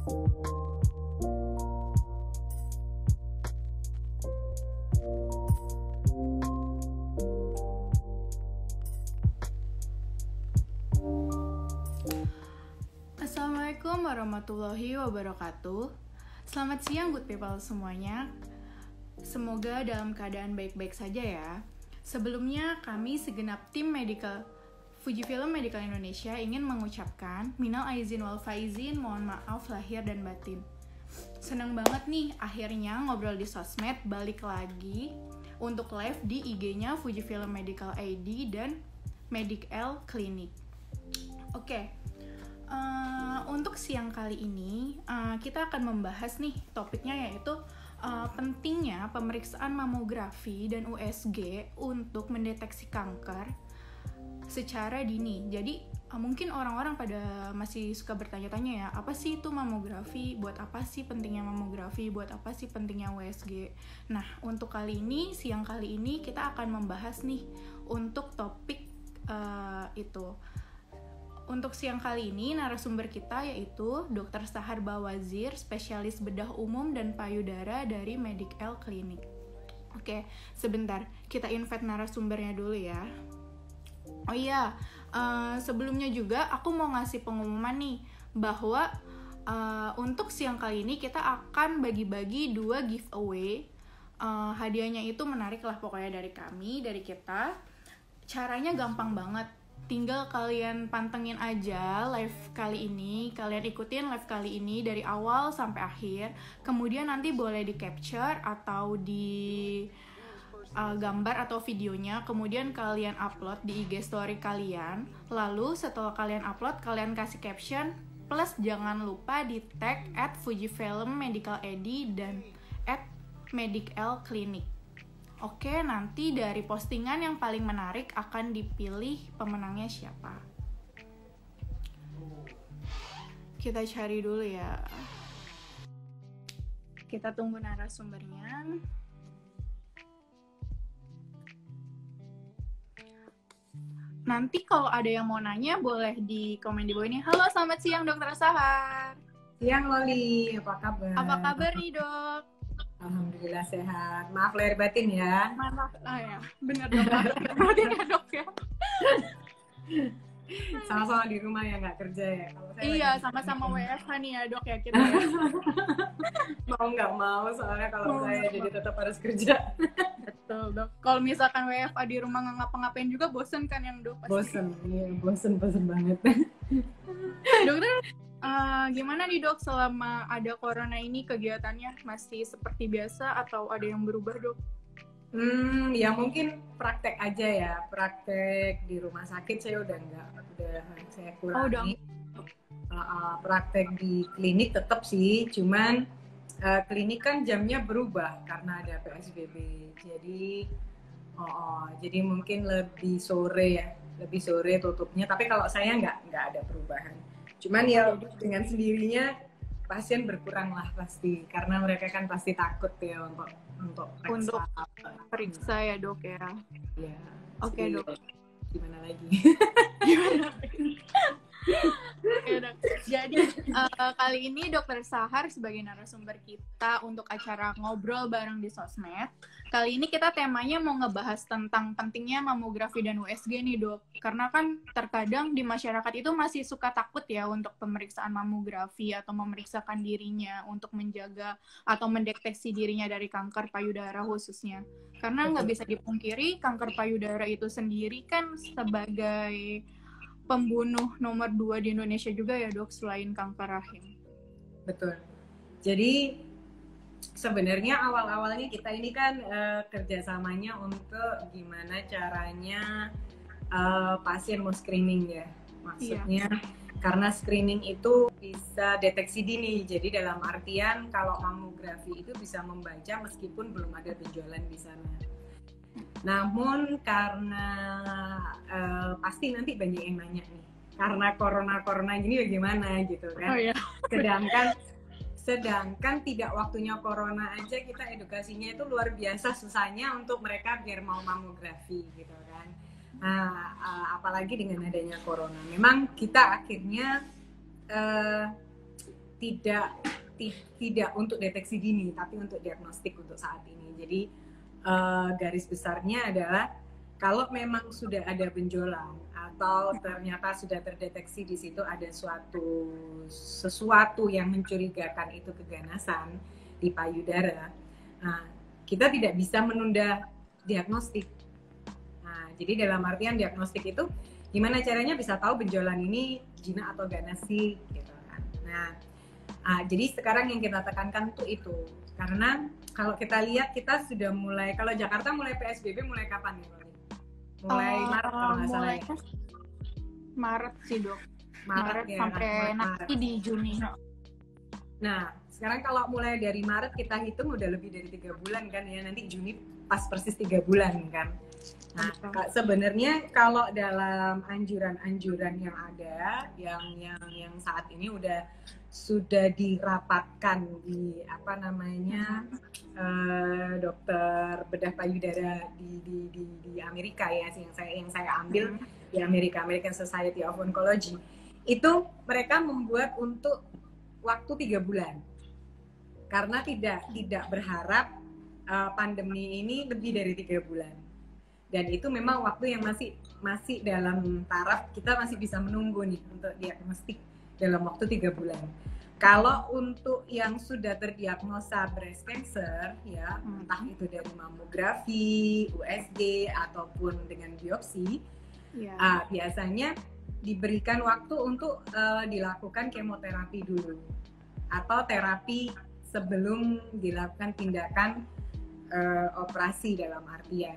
Assalamualaikum warahmatullahi wabarakatuh. Selamat siang good people semuanya. Semoga dalam keadaan baik-baik saja ya. Sebelumnya kami segenap tim Fujifilm Medical Indonesia ingin mengucapkan minal aizin wal faizin, mohon maaf lahir dan batin. Senang banget nih akhirnya ngobrol di sosmed balik lagi untuk live di IG-nya Fujifilm Medical ID dan Medical Clinic. Oke. Untuk siang kali ini kita akan membahas nih topiknya yaitu pentingnya pemeriksaan mamografi dan USG untuk mendeteksi kanker secara dini. Jadi mungkin orang-orang pada masih suka bertanya-tanya ya, apa sih itu mamografi? Buat apa sih pentingnya mamografi? Buat apa sih pentingnya USG? Nah, untuk siang kali ini kita akan membahas nih untuk topik itu. Untuk siang kali ini, narasumber kita yaitu Dr. Sahar Bawazir, spesialis bedah umum dan payudara dari Medical Clinic. Oke, sebentar, kita invite narasumbernya dulu ya. Oh iya, sebelumnya juga aku mau ngasih pengumuman nih, bahwa untuk siang kali ini kita akan bagi-bagi 2 giveaway. Hadiahnya itu menarik lah pokoknya dari kita. Caranya gampang banget. Tinggal kalian pantengin aja live kali ini, kalian ikutin live kali ini dari awal sampai akhir. Kemudian nanti boleh di capture atau di gambar atau videonya, kemudian kalian upload di IG story kalian. Lalu setelah kalian upload, kalian kasih caption, plus jangan lupa di tag @Fujifilm Medical ID dan @Medical Clinic. Oke, nanti dari postingan yang paling menarik akan dipilih pemenangnya siapa. Kita cari dulu ya. Kita tunggu narasumbernya. Nanti kalau ada yang mau nanya, boleh di komen di bawah ini. Halo, selamat siang Dokter Sahar. Siang Loli, apa kabar? Apa kabar nih dok? Alhamdulillah sehat. Maaf lahir batin ya. Maaf, ya, bener dok. Batin ya dok ya. Sama-sama di rumah ya, nggak kerja ya. Kalau saya iya, sama-sama WFH nih ya dok ya kita. Ya. Mau nggak mau, soalnya kalau saya jadi tetap harus kerja. Betul dok. Kalau misalkan WFH di rumah nggak ngapa-ngapain juga bosen kan yang dok? Bosen, iya bosen banget. Dokter, gimana nih dok selama ada corona ini kegiatannya masih seperti biasa atau ada yang berubah dok? Ya mungkin praktek aja ya, praktek di rumah sakit saya udah saya kurangi. Praktek di klinik tetap sih, cuman klinik kan jamnya berubah karena ada PSBB, jadi mungkin lebih sore tutupnya. Tapi kalau saya nggak ada perubahan. Cuman ya dengan sendirinya pasien berkurang lah pasti, karena mereka kan pasti takut ya untuk periksa ya dok ya. Ya. Oke dok. Gimana lagi? Oke, dok. Jadi kali ini Dokter Sahar sebagai narasumber kita untuk acara ngobrol bareng di sosmed. Kali ini kita temanya mau ngebahas tentang pentingnya mamografi dan USG nih dok. Karena kan terkadang di masyarakat itu masih suka takut ya untuk pemeriksaan mamografi atau memeriksakan dirinya untuk menjaga atau mendeteksi dirinya dari kanker payudara khususnya. Karena nggak bisa dipungkiri kanker payudara itu sendiri kan sebagai pembunuh nomor 2 di Indonesia juga ya dok, selain kanker rahim. Betul. Jadi sebenarnya awal-awalnya kita ini kan kerjasamanya untuk gimana caranya pasien mau screening ya. Maksudnya karena screening itu bisa deteksi dini. Jadi dalam artian kalau mamografi itu bisa membaca meskipun belum ada penjualan di sana. Namun karena pasti nanti banyak yang nanya nih, karena corona gini bagaimana gitu kan. Sedangkan tidak waktunya corona aja kita edukasinya itu luar biasa susahnya untuk mereka biar mau mamografi gitu kan. Nah, apalagi dengan adanya corona. Memang kita akhirnya tidak tidak untuk deteksi dini, tapi untuk diagnostik untuk saat ini. Jadi garis besarnya adalah kalau memang sudah ada benjolan atau ternyata sudah terdeteksi di situ ada sesuatu yang mencurigakan itu keganasan di payudara, nah, kita tidak bisa menunda diagnostik. Nah, jadi dalam artian diagnostik itu gimana caranya bisa tahu benjolan ini jinak atau ganas sih, gitu kan. Nah, jadi sekarang yang kita tekankan tuh itu, karena kalau kita lihat kita sudah mulai, kalau Jakarta mulai PSBB mulai kapan nih? Mulai Maret kalau nggak salah ya. Maret sih dok. Maret ya, sampai nanti di Juni. Nah, sekarang kalau mulai dari Maret kita hitung udah lebih dari 3 bulan kan ya, nanti Juni pas persis 3 bulan kan. Nah, sebenarnya kalau dalam anjuran-anjuran yang ada, yang saat ini sudah dirapatkan di dokter bedah payudara di Amerika ya, yang saya ambil di American Society of Oncology, itu mereka membuat untuk waktu 3 bulan karena tidak berharap pandemi ini lebih dari 3 bulan. Dan itu memang waktu yang masih dalam taraf kita masih bisa menunggu nih untuk diagnostik dalam waktu 3 bulan. Kalau untuk yang sudah terdiagnosa breast cancer ya, entah itu dari mamografi, USG ataupun dengan biopsi, biasanya diberikan waktu untuk dilakukan kemoterapi dulu atau terapi sebelum dilakukan tindakan operasi dalam artian.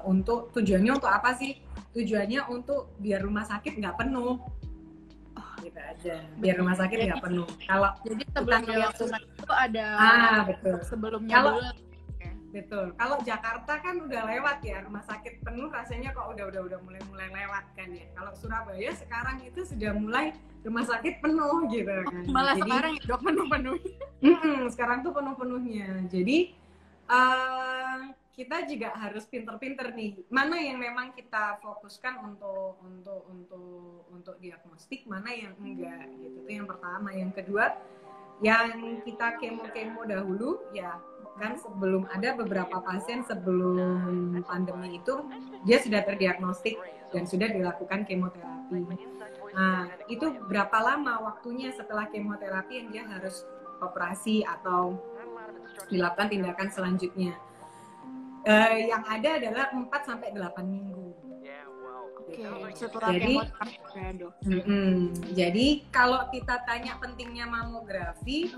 Untuk tujuannya untuk apa sih? Tujuannya untuk biar rumah sakit nggak penuh, gitu aja. Biar rumah sakit nggak penuh. Kalau jadi sebelum dilakukan itu ada betul. Sebelumnya dulu. Okay. Betul. Kalau Jakarta kan udah lewat ya, rumah sakit penuh rasanya kok udah mulai lewat kan ya. Kalau Surabaya sekarang itu sudah mulai rumah sakit penuh gitu kan. Malah jadi, sekarang ya dok penuh. Sekarang tuh penuh-penuhnya. Jadi kita juga harus pinter-pinter nih, mana yang memang kita fokuskan untuk diagnostik, mana yang enggak, gitu. Itu yang pertama. Yang kedua, yang kita kemo dahulu ya kan, sebelum ada beberapa pasien sebelum pandemi itu dia sudah terdiagnostik dan sudah dilakukan kemoterapi. Nah, itu berapa lama waktunya setelah kemoterapi yang dia harus operasi atau dilakukan tindakan selanjutnya? Yang ada adalah 4-8 minggu. Jadi kalau kita tanya pentingnya mamografi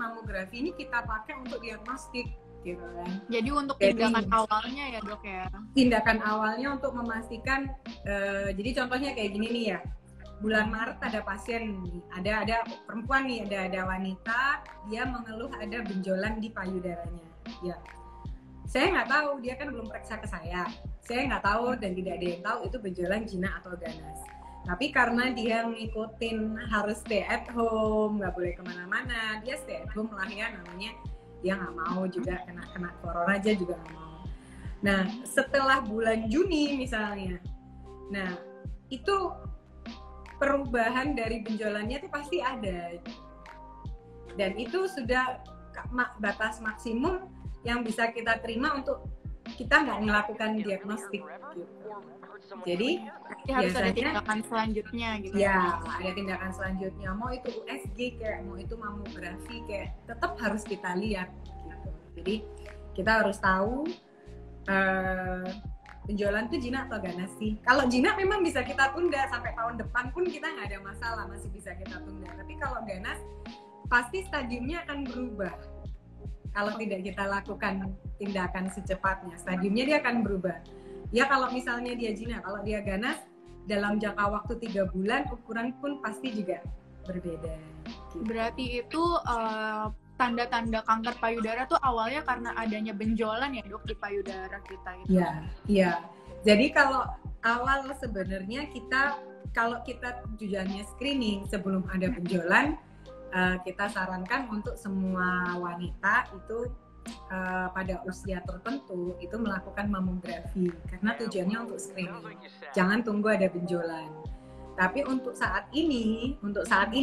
ini kita pakai untuk diagnostik, gitu kan. Jadi untuk tindakan awalnya ya dok ya. Tindakan awalnya untuk memastikan, jadi contohnya kayak gini nih ya. Bulan Maret ada pasien, ada perempuan nih, ada wanita, dia mengeluh ada benjolan di payudaranya. Ya. Saya nggak tahu, dia kan belum periksa ke saya nggak tahu dan tidak ada yang tahu itu benjolan jinak atau ganas. Tapi karena dia ngikutin harus stay at home, nggak boleh kemana-mana, dia stay at home lah ya namanya, dia nggak mau juga kena corona aja juga nggak mau. Nah setelah bulan Juni misalnya, nah itu perubahan dari benjolannya itu pasti ada, dan itu sudah batas maksimum yang bisa kita terima untuk kita nggak melakukan diagnostik gitu. Jadi harus ada tindakan selanjutnya gitu ya, ada tindakan selanjutnya, mau itu USG kayak mau itu mamografi kayak tetap harus kita lihat gitu. Jadi kita harus tahu benjolan itu jinak atau ganas sih. Kalau jinak memang bisa kita tunda sampai tahun depan pun kita nggak ada masalah, masih bisa kita tunda. Tapi kalau ganas pasti stadiumnya akan berubah. Kalau tidak kita lakukan tindakan secepatnya, stadiumnya dia akan berubah. Ya kalau misalnya dia jinak, kalau dia ganas dalam jangka waktu 3 bulan, ukuran pun pasti juga berbeda. Gitu. Berarti itu tanda-tanda kanker payudara tuh awalnya karena adanya benjolan ya dok di payudara kita itu. Iya. Jadi kalau awal sebenarnya kalau kita tujuannya screening sebelum ada benjolan, kita sarankan untuk semua wanita itu pada usia tertentu itu melakukan mamografi karena tujuannya untuk screening. Jangan tunggu ada benjolan. Tapi untuk saat ini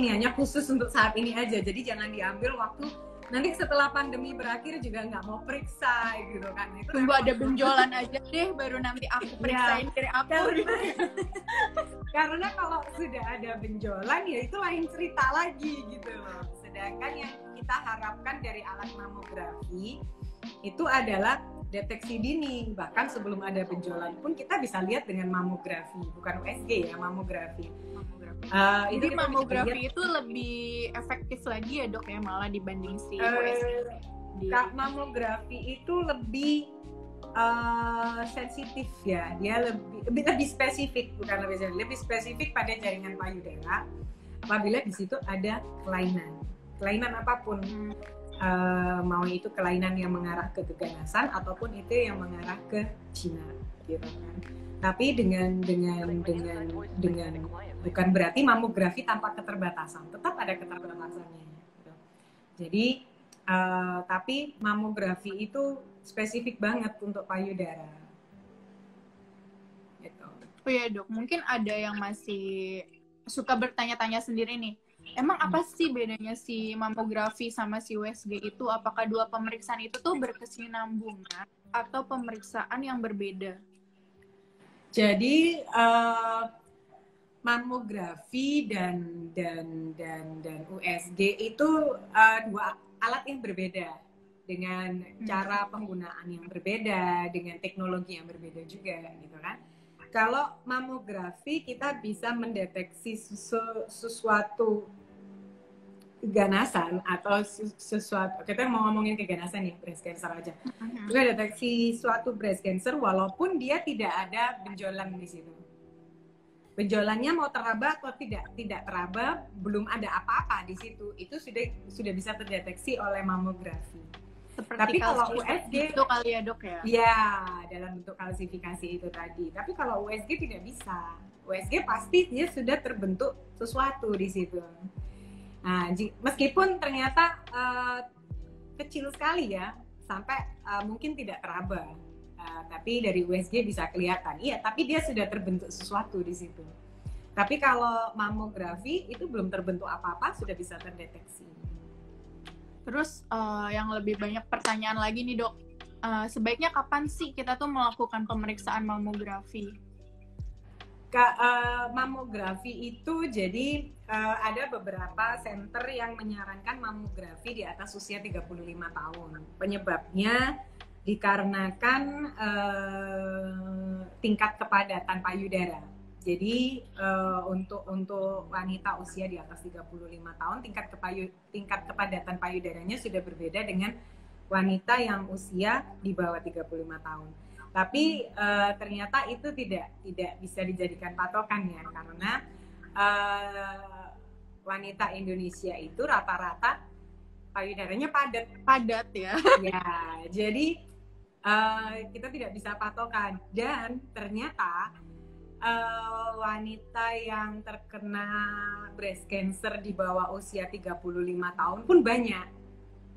hanya khusus untuk saat ini aja. Jadi jangan diambil waktu nanti setelah pandemi berakhir juga nggak mau periksa gitu kan. Itu tunggu ada benjolan aja deh baru nanti aku periksain diri aku. Karena kalau sudah ada benjolan ya itu lain cerita lagi gitu loh. Sedangkan yang kita harapkan dari alat mamografi itu adalah deteksi dini. Bahkan sebelum ada benjolan pun kita bisa lihat dengan mamografi, bukan USG ya, mamografi. Jadi mamografi itu lebih efektif lagi ya dok ya malah dibanding si USG. Mamografi itu lebih sensitif ya, dia lebih spesifik, bukan lebih spesifik pada jaringan payudara. Apabila di situ ada kelainan apapun, mau itu kelainan yang mengarah ke keganasan ataupun itu yang mengarah ke zina, gitu kan. Tapi dengan bukan berarti mamografi tanpa keterbatasan, tetap ada keterbatasannya. Gitu. Jadi tapi mamografi itu spesifik banget untuk payudara. Gitu. Oh ya dok, mungkin ada yang masih suka bertanya-tanya sendiri nih. Emang apa sih bedanya si mamografi sama si USG itu? Apakah dua pemeriksaan itu tuh berkesinambungan atau pemeriksaan yang berbeda? Jadi mamografi dan USG itu dua alat yang berbeda dengan cara penggunaan yang berbeda, dengan teknologi yang berbeda juga, gitu kan? Kalau mamografi kita bisa mendeteksi sesuatu keganasan atau sesuatu, kita mau ngomongin keganasan ya, breast cancer aja. Kita deteksi suatu breast cancer walaupun dia tidak ada benjolan di situ. Benjolannya mau teraba atau tidak teraba, belum ada apa-apa di situ, itu sudah bisa terdeteksi oleh mamografi. Seperti tapi kalau USG itu kali ya dok ya? Ya, dalam bentuk kalsifikasi itu tadi. Tapi kalau USG tidak bisa. USG pasti dia sudah terbentuk sesuatu di situ. Nah, meskipun ternyata kecil sekali ya, sampai mungkin tidak teraba. Tapi dari USG bisa kelihatan. Iya, tapi dia sudah terbentuk sesuatu di situ. Tapi kalau mamografi itu belum terbentuk apa-apa, sudah bisa terdeteksi. Terus yang lebih banyak pertanyaan lagi nih dok, sebaiknya kapan sih kita tuh melakukan pemeriksaan mamografi? Mamografi itu jadi ada beberapa center yang menyarankan mamografi di atas usia 35 tahun. Penyebabnya dikarenakan tingkat kepadatan payudara. Jadi untuk wanita usia di atas 35 tahun tingkat kepadatan payudaranya sudah berbeda dengan wanita yang usia di bawah 35 tahun. Tapi ternyata itu tidak bisa dijadikan patokan ya, karena wanita Indonesia itu rata-rata payudaranya padat ya. Ya, jadi kita tidak bisa patokan. Dan ternyata wanita yang terkena breast cancer di bawah usia 35 tahun pun banyak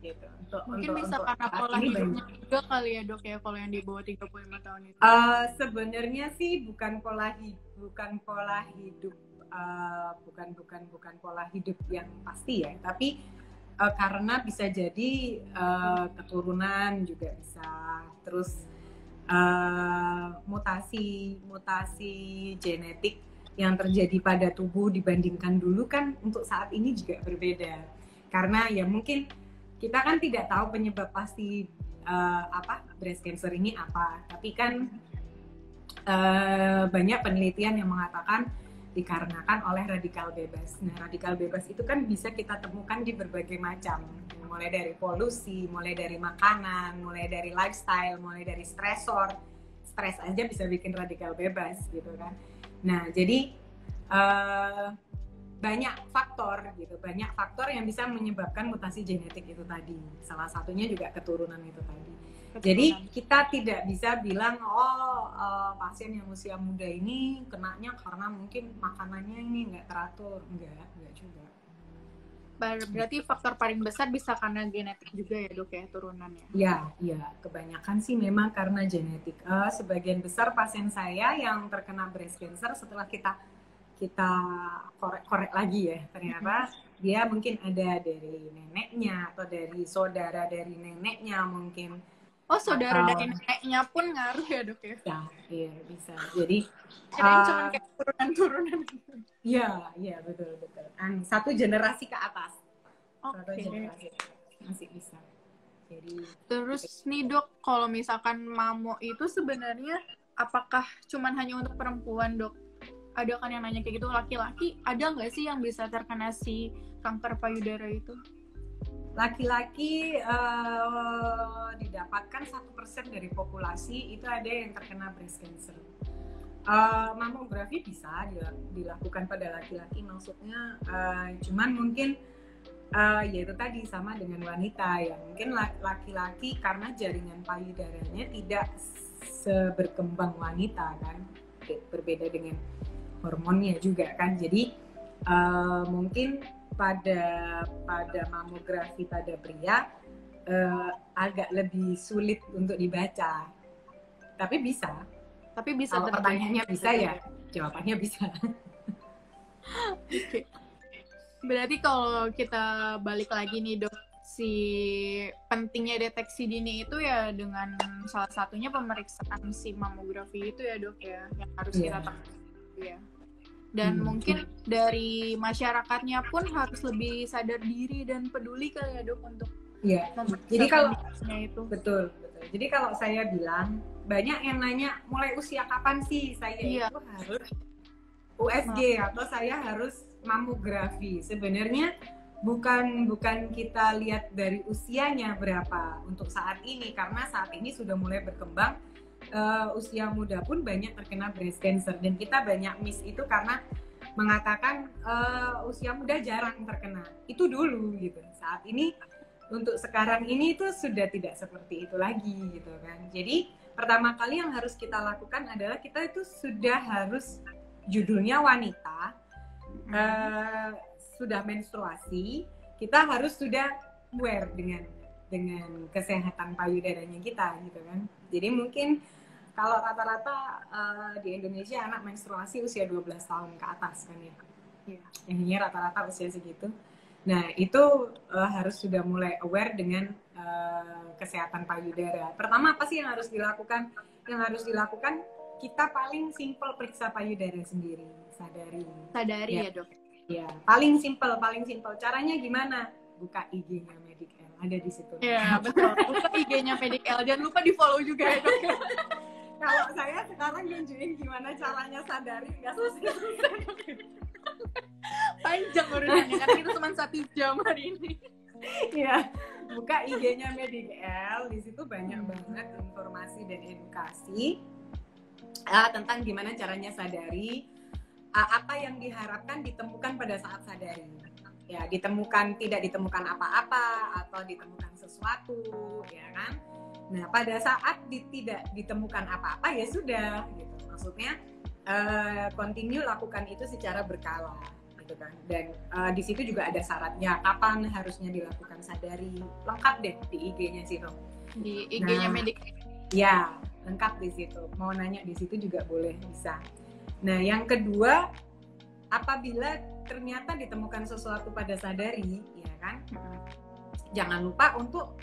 gitu. Mungkin bisa karena pola hidupnya juga kali ya dok ya, kalau yang di bawah 35 tahun itu. Sebenarnya sih bukan pola hidup yang pasti ya, tapi karena bisa jadi keturunan juga bisa, terus mutasi genetik yang terjadi pada tubuh dibandingkan dulu kan untuk saat ini juga berbeda. Karena ya mungkin kita kan tidak tahu penyebab pasti breast cancer ini apa, tapi kan banyak penelitian yang mengatakan dikarenakan oleh radikal bebas. Nah, radikal bebas itu kan bisa kita temukan di berbagai macam, mulai dari polusi, mulai dari makanan, mulai dari lifestyle, mulai dari stresor. Stres aja bisa bikin radikal bebas gitu kan. Nah, jadi banyak faktor yang bisa menyebabkan mutasi genetik itu tadi. Salah satunya juga keturunan itu tadi. Jadi kita tidak bisa bilang pasien yang usia muda ini kenanya karena mungkin makanannya ini nggak teratur, enggak juga. Berarti faktor paling besar bisa karena genetik juga ya dok ya, turunannya? Ya, kebanyakan sih memang karena genetik. Sebagian besar pasien saya yang terkena breast cancer setelah kita kita korek lagi ya, ternyata dia mungkin ada dari neneknya atau dari saudara dari neneknya mungkin. Oh, saudara dari neneknya pun ngaruh ya dok ya? Ya, iya bisa. Jadi cuma kayak turunan-turunan. Iya betul. Satu generasi ke atas. Satu Oke. generasi masih bisa. Jadi terus nih dok, kalau misalkan mamo itu sebenarnya apakah cuman hanya untuk perempuan dok? Ada kan yang nanya kayak gitu, laki-laki ada nggak sih yang bisa terkena si kanker payudara itu? Laki-laki didapatkan 1% dari populasi itu ada yang terkena breast cancer. Mamografi bisa dilakukan pada laki-laki, maksudnya cuman mungkin yaitu tadi sama dengan wanita ya, mungkin laki-laki karena jaringan payudaranya tidak seberkembang wanita kan, berbeda dengan hormonnya juga kan, jadi mungkin pada mamografi pada pria agak lebih sulit untuk dibaca, tapi bisa. Kalau pertanyaannya bisa ya, jawabannya bisa. Okay. Berarti kalau kita balik lagi nih dok, si pentingnya deteksi dini itu ya dengan salah satunya pemeriksaan si mamografi itu ya dok ya, yang harus kita tahu ya. Dan mungkin dari masyarakatnya pun harus lebih sadar diri dan peduli kali ya dok untuk jadi kalau itu. betul. Jadi kalau saya bilang, banyak yang nanya mulai usia kapan sih saya itu harus USG atau saya harus mamografi. Sebenarnya bukan kita lihat dari usianya berapa untuk saat ini, karena saat ini sudah mulai berkembang. Usia muda pun banyak terkena breast cancer, dan kita banyak miss itu karena mengatakan usia muda jarang terkena. Itu dulu gitu. Saat ini untuk sekarang ini itu sudah tidak seperti itu lagi gitu kan. Jadi pertama kali yang harus kita lakukan adalah kita itu sudah harus, judulnya wanita, sudah menstruasi, kita harus sudah aware dengan kesehatan payudaranya kita gitu kan. Jadi mungkin kalau rata-rata di Indonesia anak menstruasi usia 12 tahun ke atas kan ya. Ini rata-rata usia segitu. Nah itu harus sudah mulai aware dengan kesehatan payudara. Pertama apa sih yang harus dilakukan? Yang harus dilakukan, kita paling simple periksa payudara sendiri, sadari ya dok. Ya, paling simple. Caranya gimana? Buka IG-nya Medic-L, ada di situ. Iya, betul. Buka IG-nya Medic-L, jangan lupa di-follow juga ya dok. Kalau saya sekarang nunjukin gimana caranya sadari, nggak susah. Panjang urusannya, karena itu cuma 1 jam hari ini. Iya, buka IG-nya Medic-L, di situ banyak banget informasi dan edukasi tentang gimana caranya sadari, apa yang diharapkan ditemukan pada saat sadari. Ya, tidak ditemukan apa-apa atau ditemukan sesuatu, ya kan? Nah, pada saat tidak ditemukan apa-apa ya sudah, gitu. Maksudnya continue lakukan itu secara berkala, gitu kan. Dan di situ juga ada syaratnya kapan harusnya dilakukan sadari. Lengkap deh di IG-nya situ. Di IG-nya Medic. Ya, lengkap di situ. Mau nanya di situ juga boleh, bisa. Nah, yang kedua, apabila ternyata ditemukan sesuatu pada sadari, ya kan, jangan lupa untuk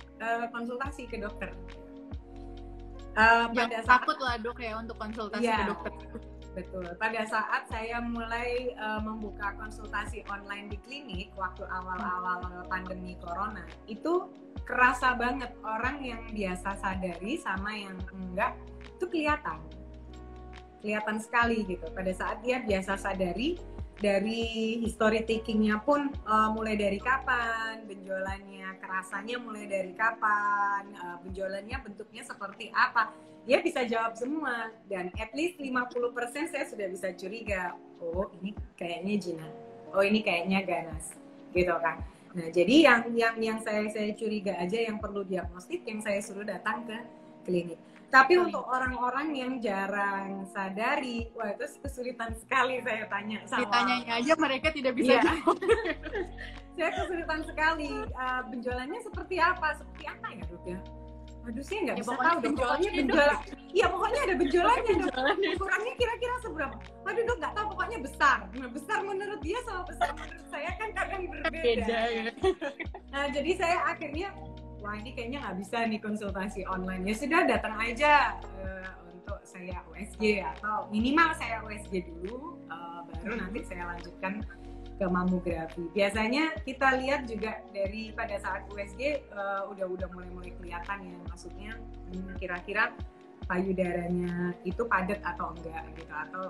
konsultasi ke dokter. Jangan takut lah dok ya untuk konsultasi ke dokter. Betul. Pada saat saya mulai membuka konsultasi online di klinik waktu awal-awal pandemi corona, itu kerasa banget orang yang biasa sadari sama yang enggak itu kelihatan sekali gitu. Pada saat dia biasa sadari, dari history takingnya pun mulai dari kapan, benjolannya kerasanya mulai dari kapan, benjolannya bentuknya seperti apa, dia bisa jawab semua. Dan at least 50% saya sudah bisa curiga, oh ini kayaknya Gina, oh ini kayaknya ganas, gitu kan. Nah jadi yang saya curiga aja, yang perlu diagnostik, yang saya suruh datang ke klinik. Tapi untuk orang-orang yang jarang sadari, wah itu kesulitan sekali saya tanya sama. Ditanyanya aja mereka tidak bisa jawab. Saya kesulitan sekali. Benjolannya seperti apa ya dok ya? Aduh, saya nggak Ya, bisa pokoknya tahu deh. Pokoknya benjolannya, benjolan. Iya, pokoknya ada benjolannya. Dok. Benjolannya. Ukurannya kira-kira seberapa? Aduh, Dok, nggak tahu. Pokoknya besar. Nah, besar menurut dia sama besar menurut saya kan kadang berbeda. Beda ya. Nah, jadi saya akhirnya, wah ini kayaknya nggak bisa nih konsultasi online. Ya sudah, datang aja untuk saya USG atau minimal saya USG dulu, baru nanti saya lanjutkan ke mamografi. Biasanya kita lihat juga dari pada saat USG udah mulai kelihatan ya, maksudnya kira-kira payudaranya itu padat atau enggak gitu, atau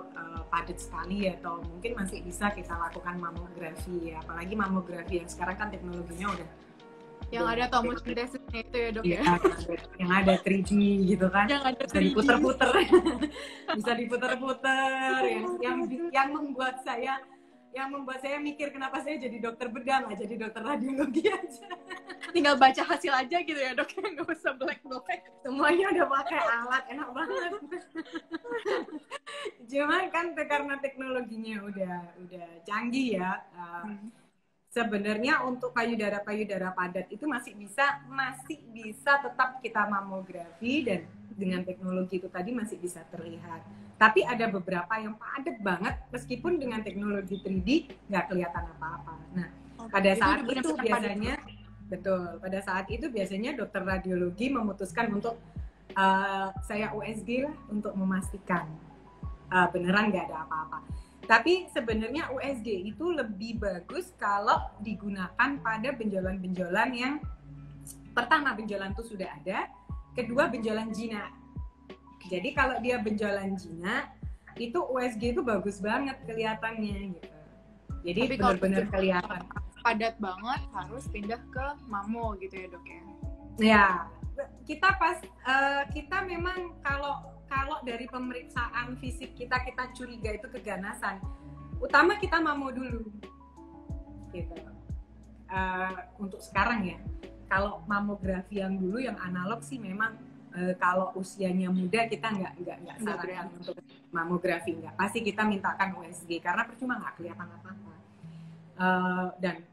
padat sekali atau mungkin masih bisa kita lakukan mamografi ya. Apalagi mamografi yang sekarang kan teknologinya udah Yang ada tomosintesisnya itu ya, Dok ya. Yang ada 3D gitu kan. Yang ada bisa diputer-puter. Bisa diputer-puter yang membuat saya mikir kenapa saya jadi dokter bedah, nggak jadi dokter radiologi aja. Tinggal baca hasil aja gitu ya, Dok, nggak usah black. Semuanya udah pakai alat, enak banget. Cuman kan karena teknologinya udah canggih ya. Sebenarnya untuk payudara padat itu masih bisa tetap kita mamografi, dan dengan teknologi itu tadi masih bisa terlihat. Tapi ada beberapa yang padat banget meskipun dengan teknologi 3D nggak kelihatan apa-apa. Nah, pada saat itu biasanya pada saat itu biasanya dokter radiologi memutuskan untuk saya USG lah untuk memastikan beneran nggak ada apa-apa. Tapi sebenarnya USG itu lebih bagus kalau digunakan pada benjolan-benjolan yang pertama benjolan itu sudah ada, kedua benjolan jinak. Jadi kalau dia benjolan jinak itu USG itu bagus banget kelihatannya gitu. Jadi benar-benar kelihatan. Padat banget harus pindah ke mamo gitu ya, Dok ya. Ya, kita memang kalau dari pemeriksaan fisik kita curiga itu keganasan, utama kita mamo dulu gitu. Untuk sekarang ya, kalau mamografi yang dulu yang analog sih memang kalau usianya muda kita nggak sarankan untuk mamografi, nggak, pasti kita mintakan USG karena percuma nggak kelihatan apa-apa.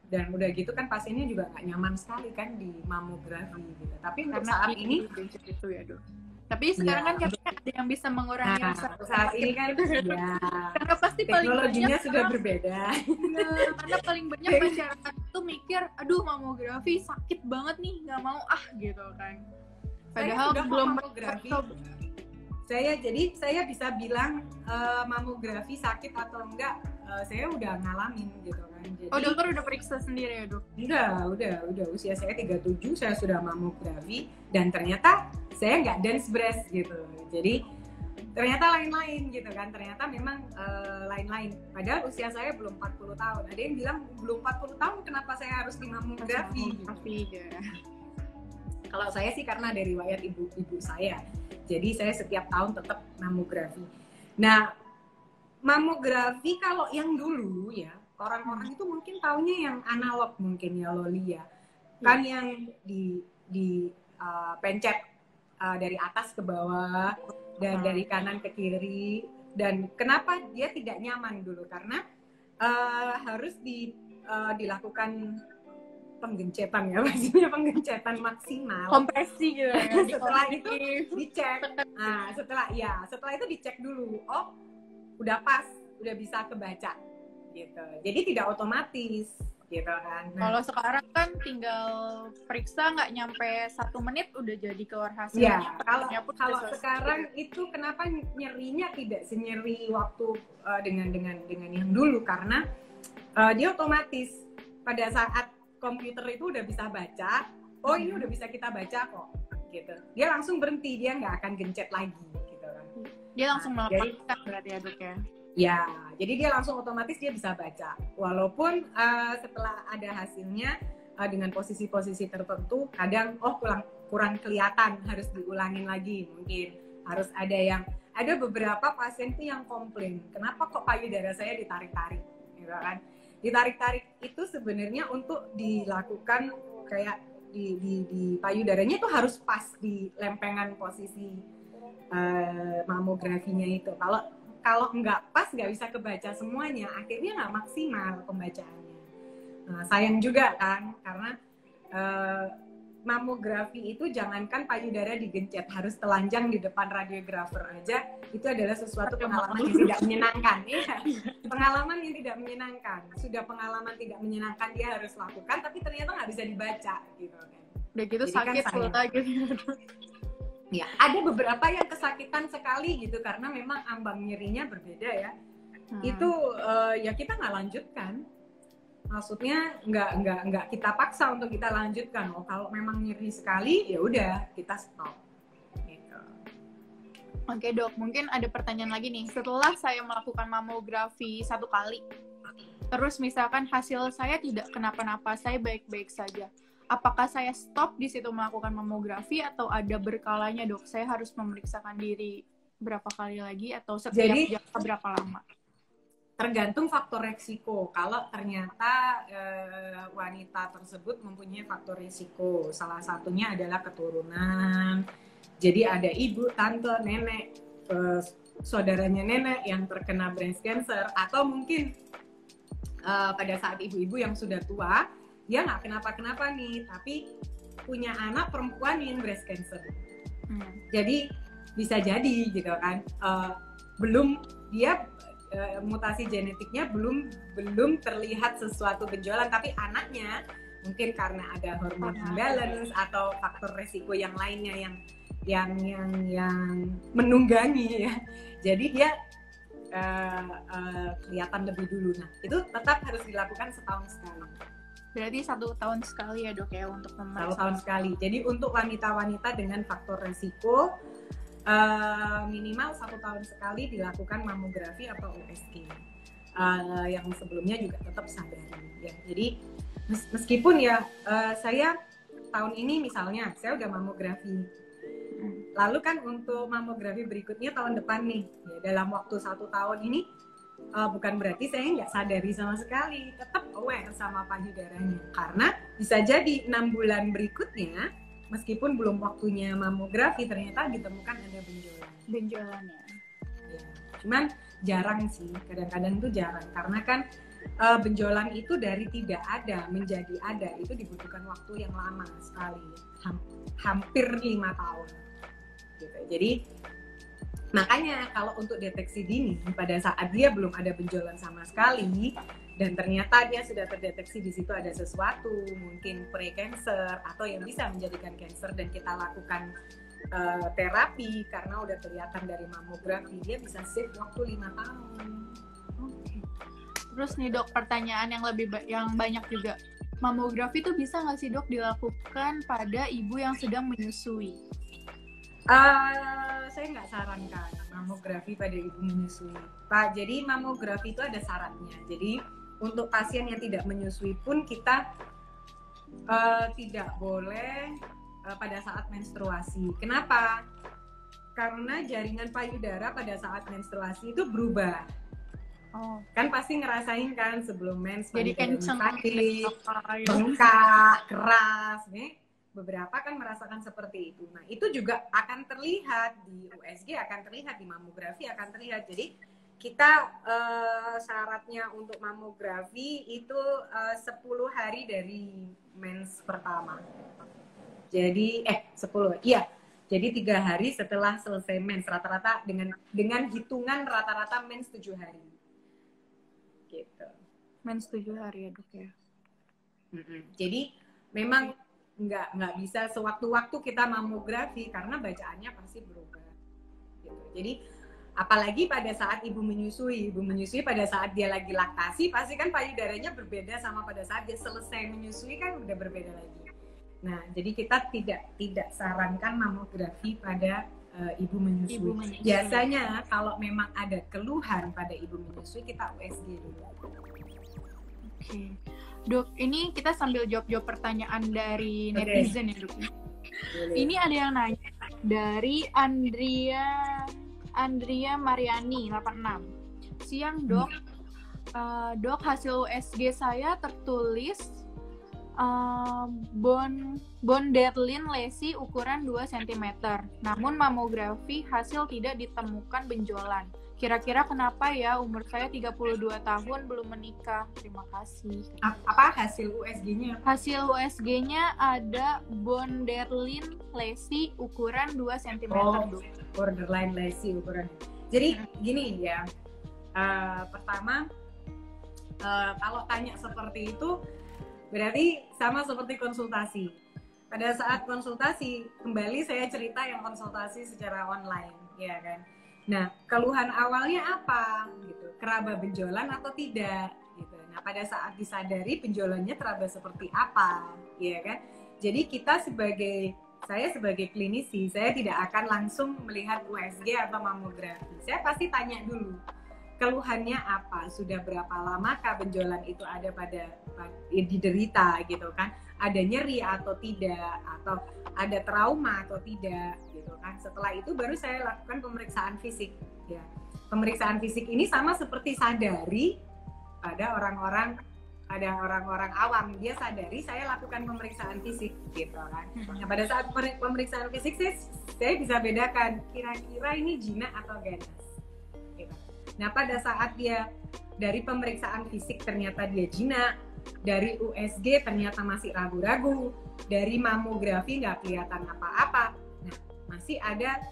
Dan udah gitu kan pasiennya juga nggak nyaman sekali kan di mamografi gitu. Tapi untuk saat ini itu ya, Dok. Tapi sekarang kan katanya ada yang bisa mengurangi saat ini kan ya, karena pasti teknologinya sudah berbeda. Karena paling banyak masyarakat tuh mikir, aduh mamografi sakit banget nih, nggak mau gitu kan. Padahal belum mamografi. Saya bisa bilang mamografi sakit atau enggak, saya udah ngalamin gitu kan. Jadi, dokter udah periksa sendiri ya, Dok? Udah usia saya 37 saya sudah mamografi dan ternyata saya nggak dance breast gitu. Jadi ternyata lain-lain gitu kan. Ternyata memang lain-lain. Padahal usia saya belum 40 tahun. Ada yang bilang belum 40 tahun kenapa saya harus di mamografi gitu. Ya. Kalau saya sih karena dari riwayat ibu saya. Jadi saya setiap tahun tetap mamografi. Nah, mamografi kalau yang dulu ya, orang-orang itu mungkin taunya yang analog mungkin ya, Loli ya. Kan yang di pencet dari atas ke bawah dan dari kanan ke kiri. Dan kenapa dia tidak nyaman dulu? Karena harus dilakukan penggencetan ya, maksudnya penggencetan maksimal, kompresi gitu ya. Setelah itu dicek. Nah, setelah itu dicek dulu, oh udah pas, udah bisa kebaca gitu. Jadi tidak otomatis gitu kan. Nah, kalau sekarang kan tinggal periksa nggak nyampe 1 menit udah jadi keluar ya, hasilnya. kalau sekarang itu kenapa nyerinya tidak senyeri waktu dengan yang dulu, karena dia otomatis pada saat komputer itu udah bisa baca, oh ini udah bisa kita baca kok gitu. Dia langsung berhenti, dia nggak akan gencet lagi gitu kan. Dia langsung melaporkan berarti ya, Dok ya. Ya, jadi dia langsung otomatis dia bisa baca. Walaupun setelah ada hasilnya dengan posisi-posisi tertentu, kadang kurang kelihatan, harus diulangin lagi mungkin. Harus ada beberapa pasien tuh yang komplain, kenapa kok payudara saya ditarik-tarik, gitu kan? Ditarik-tarik itu sebenarnya untuk dilakukan kayak di payudaranya tuh harus pas di lempengan posisi mamografinya itu. Kalau nggak pas, nggak bisa kebaca semuanya, akhirnya nggak maksimal pembacaannya. Nah, sayang juga kan, karena mamografi itu jangankan payudara digencet, harus telanjang di depan radiografer aja, itu adalah sesuatu pengalaman yang tidak menyenangkan. Iya, pengalaman yang tidak menyenangkan. Sudah pengalaman tidak menyenangkan dia harus lakukan, tapi ternyata nggak bisa dibaca gitu kan. Udah gitu jadi sakit kan lagi. Ya, ada beberapa yang kesakitan sekali gitu karena memang ambang nyerinya berbeda ya. Itu ya kita nggak lanjutkan. Maksudnya nggak kita paksa untuk kita lanjutkan. Oh, kalau memang nyeri sekali ya udah kita stop. Gitu. Oke dok, mungkin ada pertanyaan lagi nih. Setelah saya melakukan mamografi 1 kali, terus misalkan hasil saya tidak kenapa-napa, saya baik-baik saja. Apakah saya stop di situ melakukan mamografi atau ada berkalanya dok? Saya harus memeriksakan diri berapa kali lagi atau setiap jangka berapa lama? Tergantung faktor resiko. Kalau ternyata wanita tersebut mempunyai faktor risiko, salah satunya adalah keturunan. Jadi ada ibu, tante, nenek, saudaranya nenek yang terkena breast cancer, atau mungkin pada saat ibu-ibu yang sudah tua, dia nggak kenapa-kenapa nih, tapi punya anak perempuan yang breast cancer. Jadi bisa jadi gitu kan, belum dia mutasi genetiknya belum terlihat sesuatu benjolan, tapi anaknya mungkin karena ada hormon imbalance atau faktor resiko yang lainnya yang menunggangi ya, jadi dia kelihatan lebih dulu. Nah itu tetap harus dilakukan setahun sekali. Berarti 1 tahun sekali ya dok ya untuk memeriksa. 1 tahun sekali. Jadi untuk wanita-wanita dengan faktor resiko minimal 1 tahun sekali dilakukan mamografi atau USG. Yang sebelumnya juga tetap sadari. Ya. Jadi meskipun ya saya tahun ini misalnya saya udah mamografi, lalu kan untuk mamografi berikutnya tahun depan nih, ya, dalam waktu 1 tahun ini bukan berarti saya nggak sadari sama sekali, tetap aware sama payudaranya, karena bisa jadi 6 bulan berikutnya meskipun belum waktunya mamografi ternyata ditemukan ada benjolannya. Ya, cuman jarang sih, kadang-kadang itu jarang karena kan benjolan itu dari tidak ada menjadi ada itu dibutuhkan waktu yang lama sekali, hampir 5 tahun. Gitu. Jadi makanya kalau untuk deteksi dini pada saat dia belum ada benjolan sama sekali dan ternyata dia sudah terdeteksi di situ ada sesuatu, mungkin pre-cancer atau yang bisa menjadikan cancer, dan kita lakukan terapi karena udah kelihatan dari mamografi, dia bisa save waktu 5 tahun. Oke. Terus nih dok, pertanyaan yang banyak juga, mamografi itu bisa nggak sih dok dilakukan pada ibu yang sedang menyusui? Saya nggak sarankan mamografi pada ibu menyusui, Pak. Jadi mamografi itu ada syaratnya. Jadi untuk pasien yang tidak menyusui pun kita tidak boleh pada saat menstruasi. Kenapa? Karena jaringan payudara pada saat menstruasi itu berubah. Oh. Kan pasti ngerasain kan sebelum mens, jadi kenceng, sakit, bengkak, keras, nih. Beberapa kan merasakan seperti itu. Nah, itu juga akan terlihat di USG, akan terlihat di mamografi, akan terlihat. Jadi kita syaratnya untuk mamografi itu 10 hari dari mens pertama. Jadi 10, iya. Jadi 3 hari setelah selesai mens, rata-rata dengan hitungan rata-rata mens 7 hari. Gitu. Mens 7 hari ya dok ya. Jadi memang nggak bisa sewaktu-waktu kita mamografi karena bacaannya pasti berubah. Gitu. Jadi apalagi pada saat ibu menyusui pada saat dia lagi laktasi pasti kan payudaranya berbeda sama pada saat dia selesai menyusui kan udah berbeda lagi. Nah jadi kita tidak sarankan mamografi pada ibu menyusui. Biasanya kalau memang ada keluhan pada ibu menyusui kita USG dulu. Oke. Dok, ini kita sambil jawab pertanyaan dari netizen ya dok. Ini ada yang nanya dari Andrea Mariani 86. Siang dok, dok hasil USG saya tertulis Bonderlin lesi ukuran 2 cm. Namun mamografi hasil tidak ditemukan benjolan. Kira-kira kenapa ya umur saya 32 tahun belum menikah? Terima kasih. Apa hasil USG-nya? Hasil USG-nya ada borderline lacy ukuran 2 cm. Borderline lacy ukuran. Jadi gini ya, pertama kalau tanya seperti itu berarti sama seperti konsultasi. Pada saat konsultasi, kembali saya cerita yang konsultasi secara online, ya kan. Nah, keluhan awalnya apa? Gitu, keraba benjolan atau tidak? Gitu. Nah, pada saat disadari benjolannya teraba seperti apa, ya kan? Jadi saya sebagai klinisi, saya tidak akan langsung melihat USG atau mamografi. Saya pasti tanya dulu, keluhannya apa? Sudah berapa lamakah benjolan itu ada diderita gitu kan? Ada nyeri atau tidak, atau ada trauma atau tidak gitu kan. Setelah itu baru saya lakukan pemeriksaan fisik ya. Pemeriksaan fisik ini sama seperti sadari pada orang-orang awam, dia sadari saya lakukan pemeriksaan fisik gitu kan. Nah, pada saat pemeriksaan fisik saya bisa bedakan kira-kira ini jinak atau ganas gitu. Nah, pada saat dia dari pemeriksaan fisik ternyata dia jinak, dari USG ternyata masih ragu-ragu, dari mamografi nggak kelihatan apa-apa. Nah, masih ada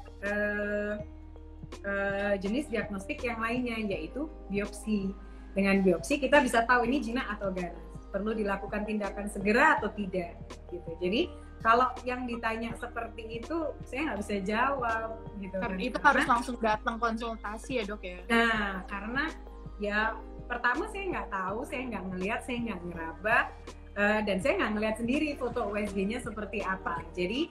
jenis diagnostik yang lainnya, yaitu biopsi. Dengan biopsi kita bisa tahu ini jinak atau ganas. Perlu dilakukan tindakan segera atau tidak. Gitu. Jadi kalau yang ditanya seperti itu, saya nggak bisa jawab. Gitu, kan. Itu harus langsung datang konsultasi ya dok ya? Nah, karena ya pertama saya nggak tahu, saya nggak ngelihat, saya nggak ngeraba, dan saya nggak ngelihat sendiri foto USG-nya seperti apa. Jadi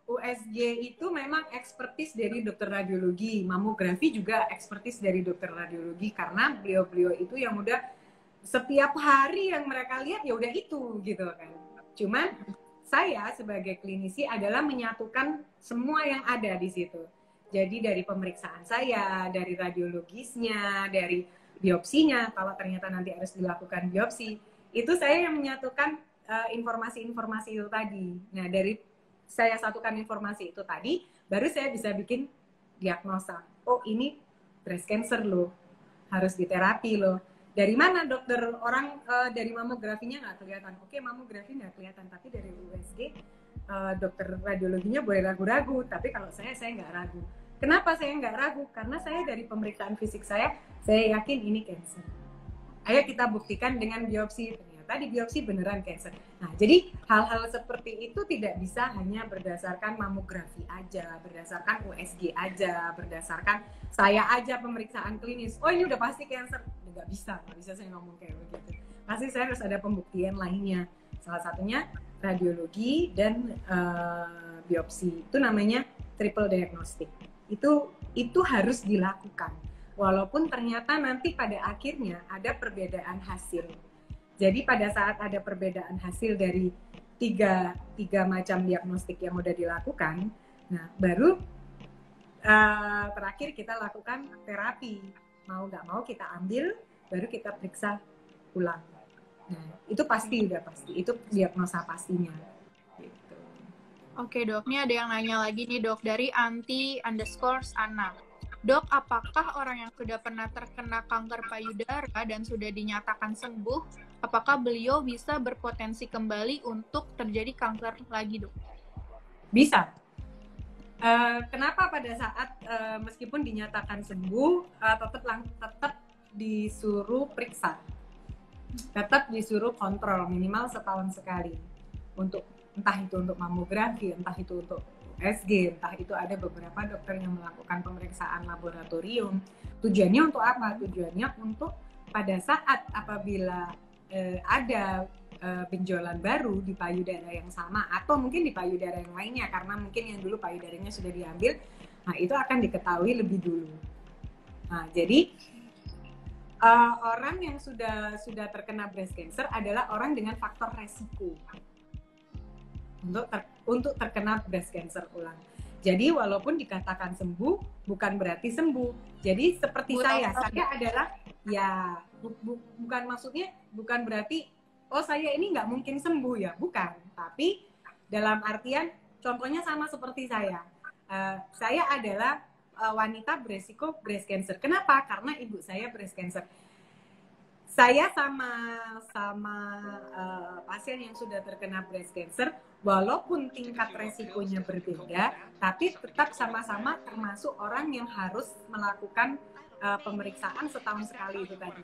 USG itu memang ekspertis dari dokter radiologi, mamografi juga ekspertis dari dokter radiologi, karena beliau-beliau itu yang udah setiap hari yang mereka lihat ya udah itu gitu kan. Cuman saya sebagai klinisi adalah menyatukan semua yang ada di situ. Jadi dari pemeriksaan saya, dari radiologisnya, dari biopsinya, kalau ternyata nanti harus dilakukan biopsi, itu saya yang menyatukan informasi-informasi itu tadi. Nah, dari saya satukan informasi itu tadi, baru saya bisa bikin diagnosa. Oh, ini breast cancer loh, harus diterapi loh. Dari mana dokter? Orang dari mamografinya nggak kelihatan. Oke, mamografi nggak kelihatan, tapi dari USG dokter radiologinya boleh ragu-ragu. Tapi kalau saya nggak ragu. Kenapa saya nggak ragu? Karena saya dari pemeriksaan fisik saya yakin ini cancer. Ayo kita buktikan dengan biopsi. Ternyata di biopsi beneran cancer. Nah, jadi hal-hal seperti itu tidak bisa hanya berdasarkan mamografi aja, berdasarkan USG aja, berdasarkan saya aja pemeriksaan klinis. Oh, ini udah pasti cancer. Nggak bisa saya ngomong kayak begitu. Pasti saya harus ada pembuktian lainnya. Salah satunya radiologi dan biopsi. Itu namanya triple diagnostic. Itu harus dilakukan. Walaupun ternyata nanti pada akhirnya ada perbedaan hasil. Jadi pada saat ada perbedaan hasil dari tiga macam diagnostik yang udah dilakukan, nah baru terakhir kita lakukan terapi. Mau nggak mau kita ambil, baru kita periksa ulang. Nah, itu pasti udah pasti. Itu diagnosa pastinya. Gitu. Oke dok, ini ada yang nanya lagi nih dok, dari Anti_Anna. Dok, apakah orang yang sudah pernah terkena kanker payudara dan sudah dinyatakan sembuh, apakah beliau bisa berpotensi kembali untuk terjadi kanker lagi dok? Bisa. Kenapa pada saat meskipun dinyatakan sembuh tetap disuruh periksa, tetap disuruh kontrol minimal setahun sekali, untuk entah itu untuk mamografi, entah itu untuk USG, entah itu ada beberapa dokter yang melakukan pemeriksaan laboratorium. Tujuannya untuk apa? Tujuannya untuk pada saat apabila ada benjolan baru di payudara yang sama, atau mungkin di payudara yang lainnya, karena mungkin yang dulu payudaranya sudah diambil, nah itu akan diketahui lebih dulu. Nah, jadi orang yang sudah terkena breast cancer adalah orang dengan faktor resiko untuk terkena breast cancer ulang. Jadi walaupun dikatakan sembuh, bukan berarti sembuh. Jadi seperti saya adalah ya bukan maksudnya bukan berarti saya ini nggak mungkin sembuh ya, bukan. Tapi dalam artian contohnya sama seperti saya adalah wanita beresiko breast cancer. Kenapa? Karena ibu saya breast cancer. Saya sama pasien yang sudah terkena breast cancer, walaupun tingkat resikonya berbeda, tapi tetap sama-sama termasuk orang yang harus melakukan pemeriksaan setahun sekali itu tadi.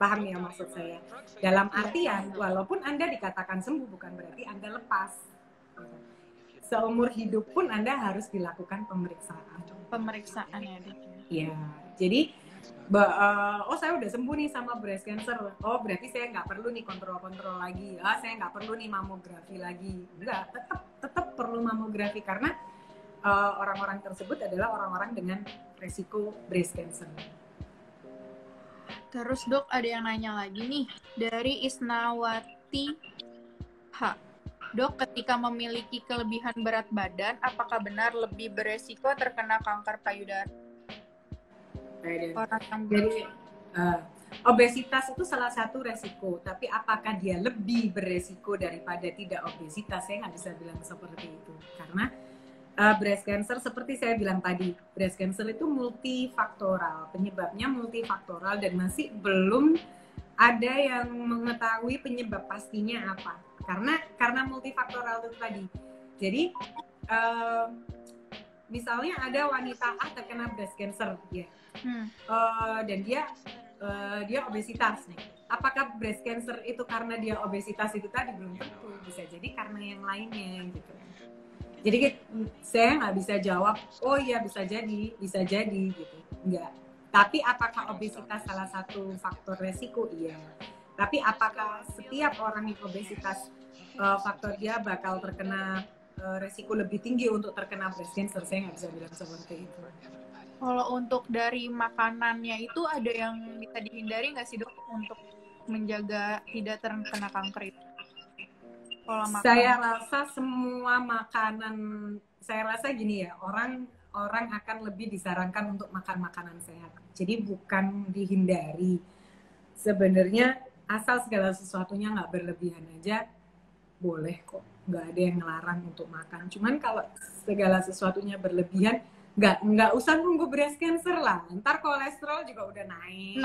Paham ya maksud saya? Dalam artian, walaupun Anda dikatakan sembuh, bukan berarti Anda lepas. Seumur hidup pun Anda harus dilakukan pemeriksaan. Pemeriksaan ya, Dok. Iya, jadi oh saya udah sembuh nih sama breast cancer, oh berarti saya nggak perlu nih kontrol-kontrol lagi, saya nggak perlu nih mamografi lagi. Enggak, tetap perlu mamografi karena orang-orang tersebut adalah orang-orang dengan resiko breast cancer. Terus Dok, ada yang nanya lagi nih dari Isnawati H. Dok, ketika memiliki kelebihan berat badan, apakah benar lebih beresiko terkena kanker payudara? Jadi obesitas itu salah satu resiko, tapi apakah dia lebih beresiko daripada tidak obesitas? Saya nggak bisa bilang seperti itu, karena breast cancer seperti saya bilang tadi, breast cancer itu multifaktoral, penyebabnya multifaktoral dan masih belum ada yang mengetahui penyebab pastinya apa, karena multifaktoral itu tadi. Jadi misalnya ada wanita A terkena breast cancer ya, dan dia obesitas nih. Apakah breast cancer itu karena dia obesitas itu tadi? Belum tentu, bisa jadi karena yang lainnya gitu. Jadi saya nggak bisa jawab, oh iya bisa jadi gitu, enggak. Tapi apakah obesitas salah satu faktor resiko? Iya. Tapi apakah setiap orang yang obesitas faktor dia bakal terkena resiko lebih tinggi untuk terkena breast cancer? Saya nggak bisa bilang seperti itu. Kalau untuk dari makanannya itu ada yang bisa dihindari nggak sih Dok untuk menjaga tidak terkena kanker itu? Saya rasa semua makanan, saya rasa gini ya, orang akan lebih disarankan untuk makan makanan sehat. Jadi bukan dihindari. Sebenarnya asal segala sesuatunya nggak berlebihan aja, boleh kok. Nggak ada yang ngelarang untuk makan. Cuman kalau segala sesuatunya berlebihan, nggak usah nunggu breast cancer lah. Ntar kolesterol juga udah naik.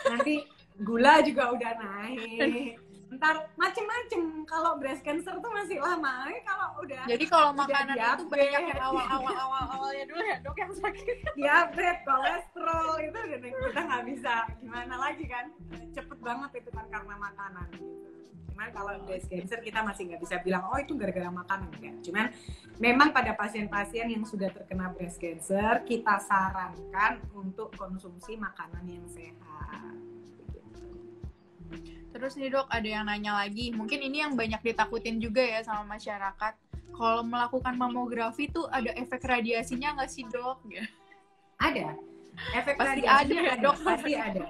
Nanti gula juga udah naik. Ntar macem-macem. Kalau breast cancer tuh masih lama. Kalau udah. Jadi kalau makanan itu banyak yang awalnya dulu ya Dok yang sakit. Diabetes, kolesterol itu kita nggak bisa gimana lagi kan. Cepet banget itu kan karena makanan. Cuman kalau breast cancer kita masih nggak bisa bilang oh itu gara-gara makanan enggak. Cuman memang pada pasien-pasien yang sudah terkena breast cancer kita sarankan untuk konsumsi makanan yang sehat. Terus nih Dok, ada yang nanya lagi. Mungkin ini yang banyak ditakutin juga ya sama masyarakat. Kalau melakukan mamografi tuh ada efek radiasinya nggak sih Dok? Ada. Efek pasti radiasi ada ya Dok? Pasti ada.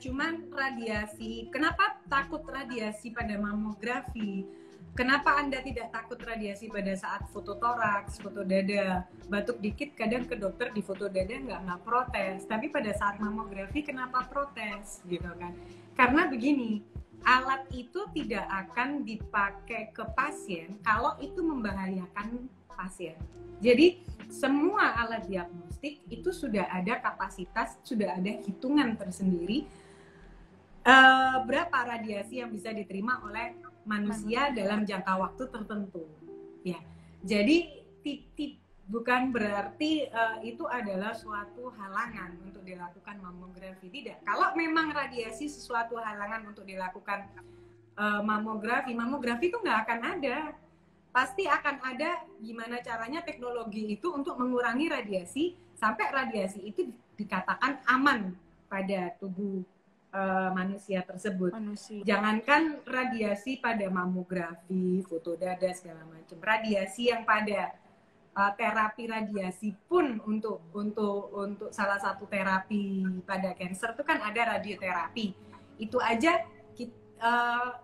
Cuman radiasi, kenapa takut radiasi pada mamografi? Kenapa Anda tidak takut radiasi pada saat foto toraks, foto dada, batuk dikit kadang ke dokter di foto dada nggak protes, tapi pada saat mamografi kenapa protes gitu kan? Karena begini, alat itu tidak akan dipakai ke pasien kalau itu membahayakan pasien. Jadi semua alat diagnostik itu sudah ada kapasitas, sudah ada hitungan tersendiri berapa radiasi yang bisa diterima oleh manusia dalam jangka waktu tertentu. Ya, jadi bukan berarti itu adalah suatu halangan untuk dilakukan mamografi. Tidak. Kalau memang radiasi sesuatu halangan untuk dilakukan mamografi itu nggak akan ada. Pasti akan ada gimana caranya teknologi itu untuk mengurangi radiasi sampai radiasi itu dikatakan aman pada tubuh manusia tersebut. Jangankan radiasi pada mamografi, foto dada segala macam. Radiasi yang pada terapi radiasi pun untuk salah satu terapi pada kanker itu kan ada radioterapi. Itu aja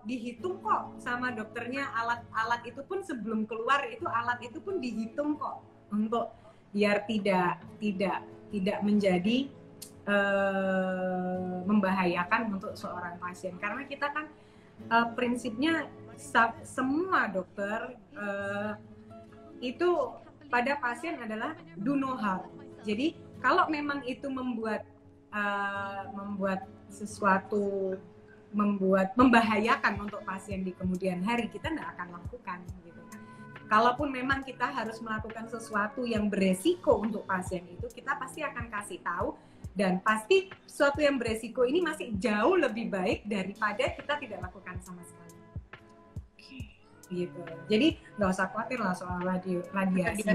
dihitung kok sama dokternya, alat itu pun sebelum keluar itu alat itu pun dihitung kok untuk biar tidak menjadi membahayakan untuk seorang pasien, karena kita kan prinsipnya semua dokter itu pada pasien adalah do no harm. Jadi kalau memang itu membuat sesuatu, membahayakan untuk pasien di kemudian hari, kita nggak akan lakukan gitu. Kalaupun memang kita harus melakukan sesuatu yang beresiko untuk pasien itu, kita pasti akan kasih tahu, dan pasti sesuatu yang beresiko ini masih jauh lebih baik daripada kita tidak lakukan sama sekali. Gitu. Jadi nggak usah khawatir lah soal radiasi.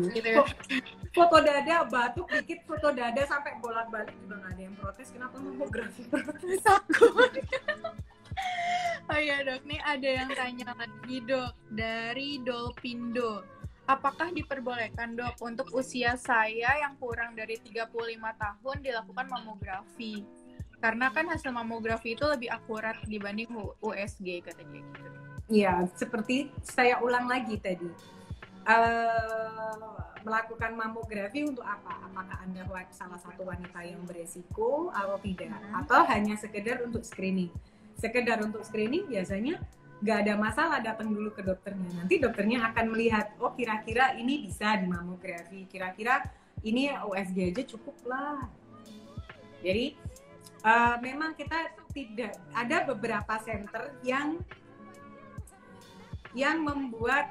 Foto dada, batuk dikit, foto dada sampai bolak-balik juga nggak ada yang protes. Kenapa mamografi protes aku? Oh iya dok, nih ada yang tanya lagi dok dari Dolpindo. Apakah diperbolehkan dok untuk usia saya yang kurang dari 35 tahun dilakukan mamografi? Karena kan hasil mamografi itu lebih akurat dibanding USG katanya gitu. Ya, seperti saya ulang lagi tadi. Melakukan mamografi untuk apa? Apakah Anda salah satu wanita yang beresiko atau tidak? Atau hanya sekedar untuk screening? Sekedar untuk screening biasanya nggak ada masalah, datang dulu ke dokternya. Nanti dokternya akan melihat, oh kira-kira ini bisa di mamografi, kira-kira ini USG aja cukup lah. Jadi memang kita tidak, ada beberapa center yang membuat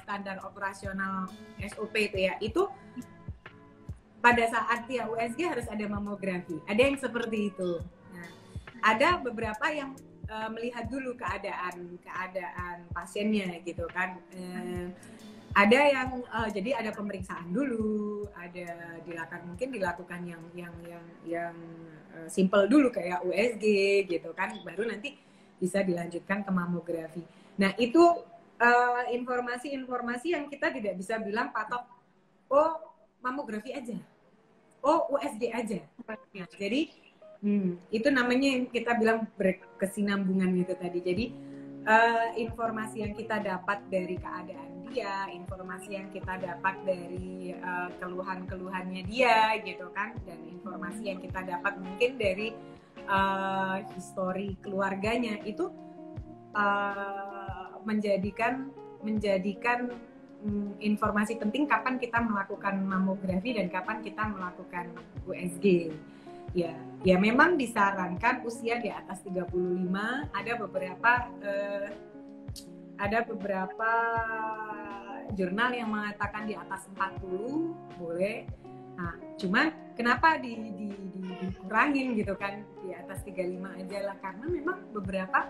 standar operasional SOP itu ya, itu pada saat dia USG harus ada mamografi. Ada yang seperti itu. Nah, ada beberapa yang melihat dulu keadaan pasiennya gitu kan. Ada yang jadi ada pemeriksaan dulu, ada dilakukan yang simple dulu kayak USG gitu kan, baru nanti bisa dilanjutkan ke mamografi. Nah itu informasi yang kita tidak bisa bilang patok, oh mamografi aja, oh USG aja. Nah, jadi itu namanya yang kita bilang berkesinambungan gitu tadi. Jadi informasi yang kita dapat dari keadaan dia, informasi yang kita dapat dari keluhan-keluhannya dia gitu kan, dan informasi yang kita dapat mungkin dari histori keluarganya itu menjadikan informasi penting kapan kita melakukan mamografi dan kapan kita melakukan USG. Ya memang disarankan usia di atas 35, ada beberapa jurnal yang mengatakan di atas 40 boleh. Nah, cuman kenapa dikurangin gitu kan, di atas 35 aja lah, karena memang beberapa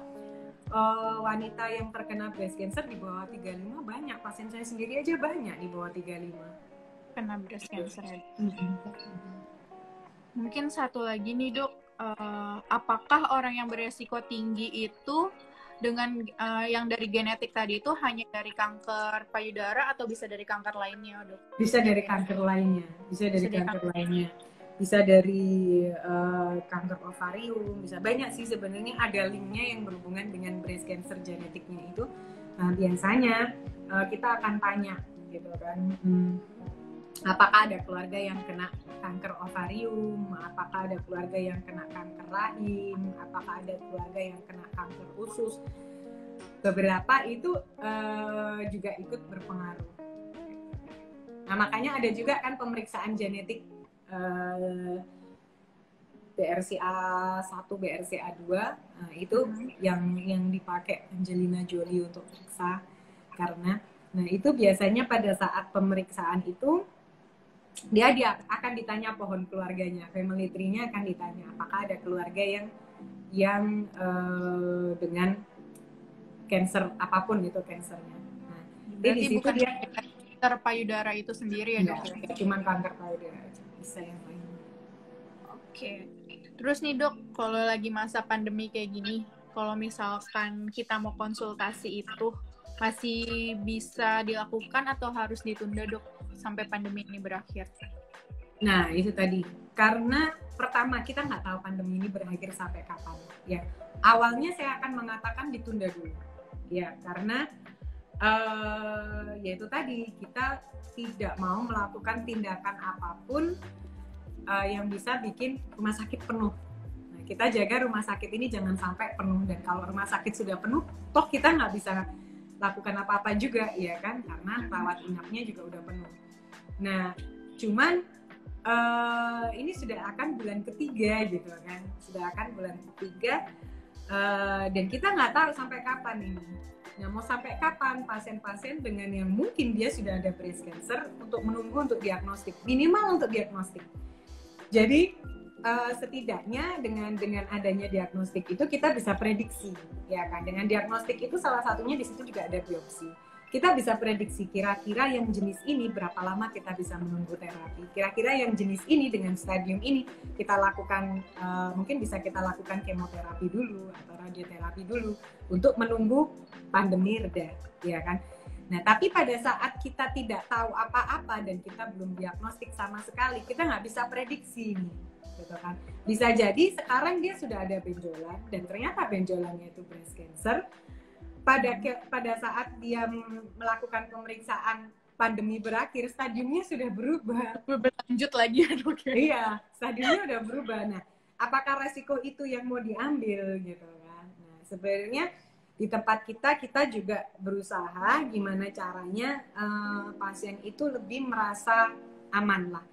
wanita yang terkena breast cancer di bawah 35 banyak. Pasien saya sendiri aja banyak di bawah 35 kena breast cancer. Mungkin satu lagi nih dok, apakah orang yang beresiko tinggi itu dengan yang dari genetik tadi itu hanya dari kanker payudara atau bisa dari kanker lainnya dok? Bisa dari kanker lainnya, bisa dari kanker ovarium, bisa banyak sih sebenarnya, ada linknya yang berhubungan dengan breast cancer genetiknya itu. Nah, biasanya kita akan tanya gitu kan, apakah ada keluarga yang kena kanker ovarium, apakah ada keluarga yang kena kanker rahim, apakah ada keluarga yang kena kanker usus. Beberapa itu juga ikut berpengaruh. Nah, makanya ada juga kan pemeriksaan genetik BRCA1, BRCA2, nah, itu yang dipakai Angelina Jolie untuk periksa, karena nah itu biasanya pada saat pemeriksaan itu dia akan ditanya pohon keluarganya, family tree-nya akan ditanya apakah ada keluarga yang dengan cancer apapun itu cancernya. Nah, jadi di situ dia kanker payudara itu sendiri ya dok? Ya, cuma kanker payudara aja, bisa yang lain. Oke. Terus nih dok, kalau lagi masa pandemi kayak gini, kalau misalkan kita mau konsultasi itu masih bisa dilakukan atau harus ditunda dok sampai pandemi ini berakhir? Nah itu tadi, karena pertama kita nggak tahu pandemi ini berakhir sampai kapan. Ya awalnya saya akan mengatakan ditunda dulu, ya karena yaitu tadi kita tidak mau melakukan tindakan apapun yang bisa bikin rumah sakit penuh. Nah, kita jaga rumah sakit ini jangan sampai penuh, dan kalau rumah sakit sudah penuh, toh kita nggak bisa lakukan apa-apa juga, ya kan, karena rawat inapnya juga udah penuh. Nah, cuman ini sudah akan bulan ketiga gitu kan, dan kita nggak tahu sampai kapan ini. Nah, mau sampai kapan pasien-pasien dengan yang mungkin dia sudah ada breast cancer untuk menunggu untuk diagnostik, minimal untuk diagnostik. Jadi setidaknya dengan adanya diagnostik itu kita bisa prediksi, ya kan. Dengan diagnostik itu salah satunya di situ juga ada biopsi. Kita bisa prediksi kira-kira yang jenis ini berapa lama kita bisa menunggu terapi. Kira-kira yang jenis ini dengan stadium ini kita lakukan, mungkin bisa kita lakukan kemoterapi dulu atau radioterapi dulu untuk menunggu pandemi reda, ya kan. Nah, tapi pada saat kita tidak tahu apa-apa dan kita belum diagnostik sama sekali, kita nggak bisa prediksi nih, gitu kan. Bisa jadi sekarang dia sudah ada benjolan dan ternyata benjolannya itu breast cancer. Pada saat dia melakukan pemeriksaan pandemi berakhir, stadiumnya sudah berubah. Berlanjut lagi ya dok? Iya, stadiumnya udah berubah. Nah, apakah resiko itu yang mau diambil gitu kan? Nah, sebenarnya di tempat kita juga berusaha gimana caranya pasien itu lebih merasa aman lah.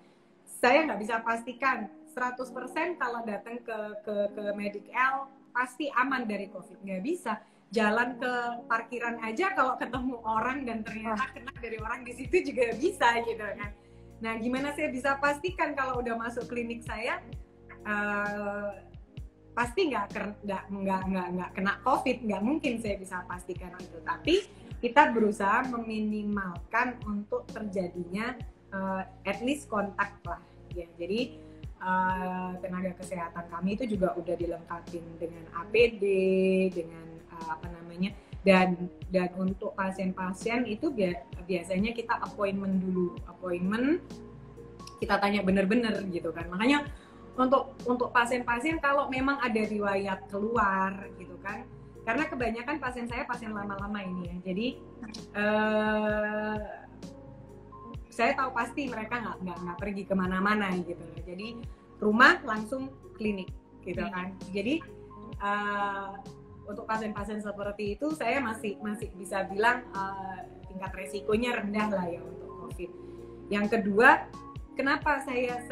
Saya nggak bisa pastikan 100% kalau datang ke Medical pasti aman dari COVID, nggak bisa. Jalan ke parkiran aja kalau ketemu orang dan ternyata kena dari orang di situ juga bisa gitu kan. Nah, gimana saya bisa pastikan kalau udah masuk klinik saya pasti nggak kena COVID, nggak mungkin saya bisa pastikan itu. Tapi kita berusaha meminimalkan untuk terjadinya at least kontak lah. Ya, jadi tenaga kesehatan kami itu juga udah dilengkapi dengan APD, dengan dan untuk pasien-pasien itu biasanya kita appointment dulu, kita tanya bener-bener gitu kan. Makanya untuk pasien-pasien kalau memang ada riwayat keluar gitu kan, karena kebanyakan pasien saya pasien lama-lama ini ya, jadi saya tahu pasti mereka nggak pergi kemana-mana gitu loh. Jadi rumah langsung klinik gitu kan. Jadi untuk pasien-pasien seperti itu saya masih bisa bilang tingkat resikonya rendah lah ya untuk COVID. Yang kedua, kenapa saya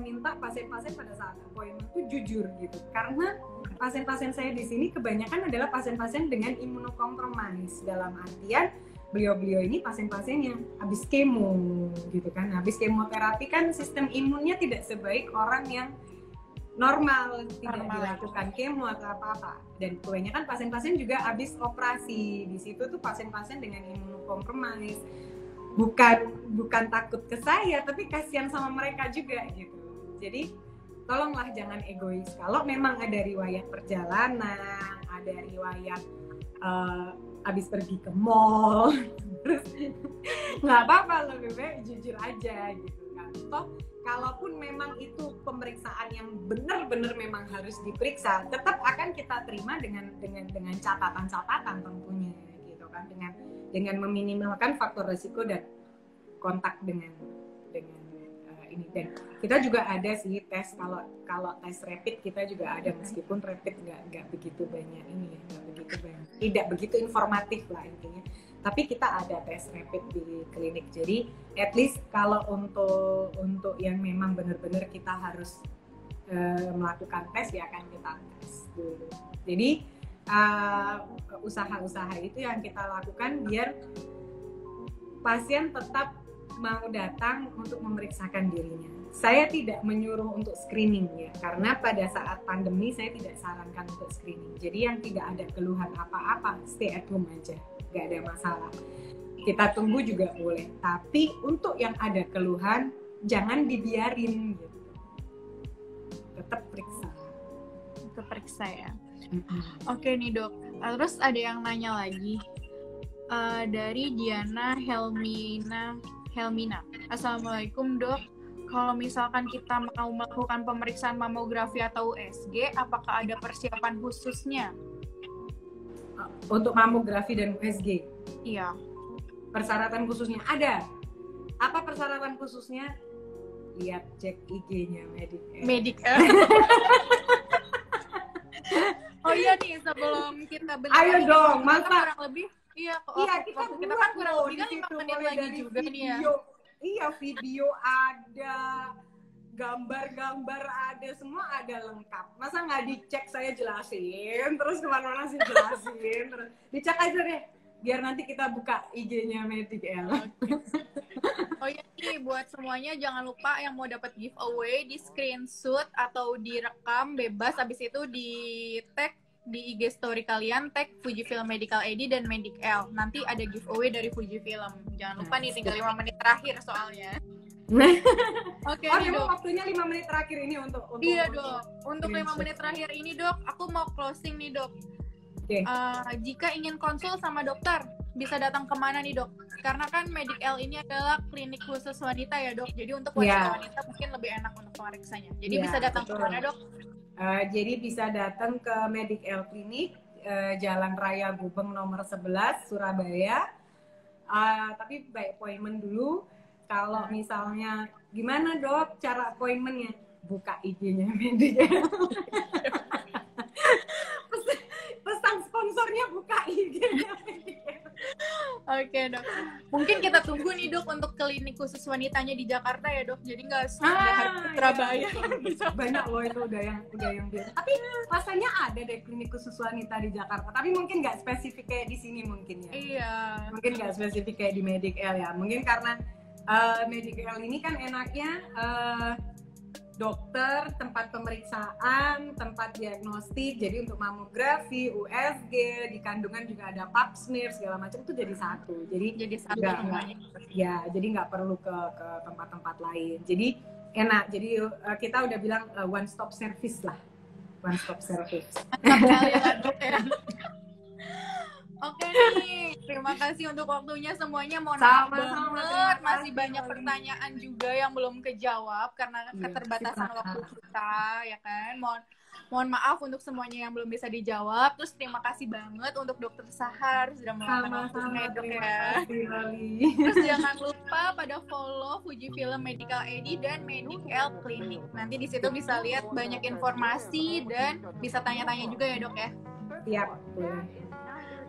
minta pasien-pasien pada saat appointment itu jujur gitu, karena pasien-pasien saya di sini kebanyakan adalah pasien-pasien dengan imunokompromis, dalam artian beliau-beliau ini pasien-pasien yang habis kemo gitu kan. Habis kemoterapi kan sistem imunnya tidak sebaik orang yang normal, tidak dilakukan kemo atau apa-apa. Dan kebanyakan pasien-pasien juga habis operasi. Di situ tuh pasien-pasien dengan imunokompromis. Bukan takut ke saya, tapi kasihan sama mereka juga gitu. Jadi tolonglah jangan egois. Kalau memang ada riwayat perjalanan, ada riwayat habis pergi ke mall, terus nggak apa-apa, lebih baik jujur aja gitu kan. Toh kalaupun memang itu pemeriksaan yang benar-benar memang harus diperiksa, tetap akan kita terima dengan catatan-catatan tentunya gitu kan, dengan meminimalkan faktor risiko dan kontak dengan ini. Dan kita juga ada sih tes, kalau tes rapid kita juga ada, meskipun rapid nggak begitu banyak ini ya, tidak begitu informatif lah intinya. Tapi kita ada tes rapid di klinik. Jadi at least kalau untuk yang memang benar-benar kita harus melakukan tes, ya akan kita tes dulu. Jadi usaha-usaha itu yang kita lakukan biar pasien tetap mau datang untuk memeriksakan dirinya. Saya tidak menyuruh untuk screening ya, karena pada saat pandemi saya tidak sarankan untuk screening. Jadi yang tidak ada keluhan apa-apa, stay at home aja, nggak ada masalah. Kita tunggu juga boleh, tapi untuk yang ada keluhan jangan dibiarin gitu. Tetap periksa ya. Oke nih dok, terus ada yang nanya lagi dari Diana Helmina. Assalamualaikum dok, kalau misalkan kita mau melakukan pemeriksaan mamografi atau USG, apakah ada persiapan khususnya? Untuk mamografi dan USG? Iya. Persyaratan khususnya ada. Apa persyaratan khususnya? Lihat, cek IG-nya Medical. Oh iya nih, sebelum kita ayo dong, masa kurang lebih Iya, Iya, kita kita buat kan kurang loh lebih di kan 5 situ, menit mulai lagi dari juga nih ya. video. Iya, video ada, gambar-gambar ada, semua ada lengkap. Masa nggak dicek, saya jelasin, terus kemana-mana sih jelasin, terus dicek aja deh, biar nanti kita buka IG-nya Medicel. Oh iya nih, buat semuanya jangan lupa yang mau dapat giveaway di screenshot atau direkam bebas, habis itu di tag di IG story kalian, tag Fujifilm Medical AD dan Medicel. Nanti ada giveaway dari Fujifilm. Jangan lupa nih, tinggal 5 menit terakhir soalnya. Oke nih, memang Dok. waktunya 5 menit terakhir ini untuk Iya, Dok. Untuk 5 menit terakhir ini, Dok, aku mau closing nih, Dok. Oke. Jika ingin konsul sama dokter, bisa datang kemana nih, Dok? Karena kan Medicel ini adalah klinik khusus wanita ya, Dok. Jadi untuk wanita-wanita mungkin lebih enak untuk pemeriksanya. Jadi bisa datang kemana, Dok? Jadi bisa datang ke Medicel Clinic, Jalan Raya Gubeng nomor 11, Surabaya. Tapi by appointment dulu. Kalau misalnya, gimana dok cara appointmentnya? Buka IG-nya Medicel. Pesan sponsornya buka IG-nya Medicel. Oke, Dok. Mungkin kita tunggu nih, Dok, untuk klinik khusus wanitanya di Jakarta ya, Dok. Jadi nggak harus ke Surabaya. Banyak loh itu udah yang biasa. Tapi rasanya ada deh klinik khusus wanita di Jakarta. Tapi mungkin nggak spesifik kayak di sini mungkin ya. Iya. Mungkin nggak spesifik kayak di Medicel ya. Mungkin karena Medicel ini kan enaknya dokter, tempat pemeriksaan, tempat diagnostik, jadi untuk mamografi, USG, di kandungan juga ada pap smear segala macam itu jadi satu. Jadi satu semuanya. Ya, jadi nggak perlu ke tempat-tempat lain. Jadi enak. Jadi kita udah bilang one stop service lah, one stop service. Oke nih, terima kasih untuk waktunya semuanya. Mohon maaf banget, masih banyak pertanyaan juga yang belum kejawab karena keterbatasan waktu kita, ya kan. Mohon maaf untuk semuanya yang belum bisa dijawab. Terus terima kasih banget untuk Dokter Sahar sudah meluangkan waktunya, Dok ya. Terus jangan lupa pada follow Fujifilm Medical AD dan Medicel Clinic. Nanti di situ bisa lihat banyak informasi dan bisa tanya-tanya juga ya, Dok ya. Siap.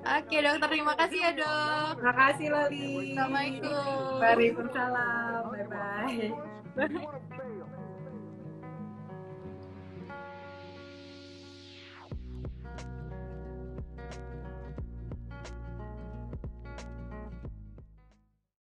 Oke, dokter, terima kasih ya, Dok. Terima kasih, Lali. Assalamualaikum. Waalaikumsalam. Bye-bye.